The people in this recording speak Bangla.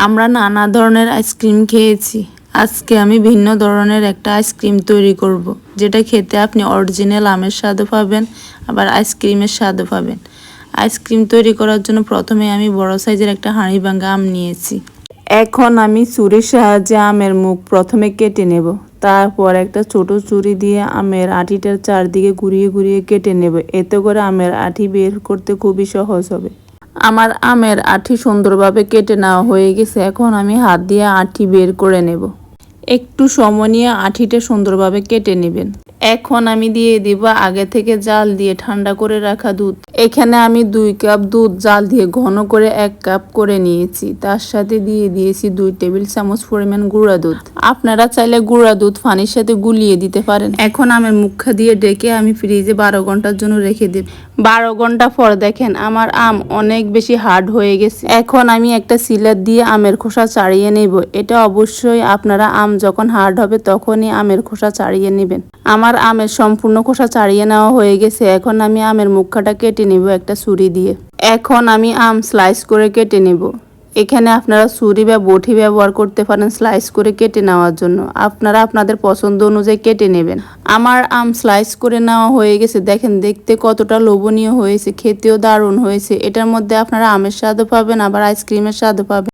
আমরা নানা ধরনের আইসক্রিম খেয়েছি। আজকে আমি ভিন্ন ধরনের একটা আইসক্রিম তৈরি করব, যেটা খেতে আপনি অরিজিনাল আমের স্বাদও পাবেন, আবার আইসক্রিমের স্বাদও পাবেন। আইসক্রিম তৈরি করার জন্য প্রথমে আমি বড় সাইজের একটা হাঁড়ি ভাঙা আম নিয়েছি। এখন আমি ছুরির সাহায্যে আমের মুখ প্রথমে কেটে নেব। তারপর একটা ছোট ছুরি দিয়ে আমের আটিটার চারদিকে ঘুরিয়ে ঘুরিয়ে কেটে নেব। এতে করে আমের আটি বের করতে খুবই সহজ হবে। আমার আমের আঁটি সুন্দরভাবে কেটে নেওয়া হয়ে গেছে। এখন আমি হাত দিয়ে আঁটি বের করে নেব। একটু সময় নিয়ে আঁটিটা সুন্দরভাবে কেটে নেবেন। এখন আমি দিয়ে দিব আগে থেকে জাল দিয়ে ঠান্ডা করে রাখা দুধ। এখানে আমি 2 কাপ দুধ জাল দিয়ে ঘন করে 1 কাপ করে নিয়েছি। তার সাথে দিয়ে দিয়েছি 2 টেবিল চামচ পরিমাণ গুঁড়া দুধ। আপনারা চাইলে গুঁড়া দুধ পানির সাথে গুলিয়ে দিতে পারেন। এখন আমের মুখা দিয়ে ডেকে আমি ফ্রিজে 12 ঘন্টার জন্য রেখে দেব। 12 ঘন্টা পর দেখেন আমার আম অনেক বেশি হার্ড হয়ে গেছে। এখন আমি একটা সিলার দিয়ে আমের খোসা ছাড়িয়ে নেব। এটা অবশ্যই আপনারা আম যখন হার্ড হবে তখনই আমের খোসা ছাড়িয়ে নেবেন। আমার আমের সম্পূর্ণ খোসা ছাড়িয়ে নেওয়া হয়ে গেছে। এখন আমি আমের মুখাটা কেটে নেব একটা ছুরি দিয়ে। এখন আমি আম স্লাইস করে কেটে নেব। এখানে আপনারা ছুরি বা বটি ব্যবহার করতে পারেন স্লাইস করে কেটে নেওয়ার জন্য। আপনারা আপনাদের পছন্দ অনুযায়ী কেটে নেবেন। আমার আম স্লাইস করে নেওয়া হয়ে গেছে। দেখেন দেখতে কতটা লোভনীয় হয়েছে, খেতেও দারুণ হয়েছে। এটার মধ্যে আপনারা আমের স্বাদও পাবেন, আবার আইসক্রিমের স্বাদও পাবেন।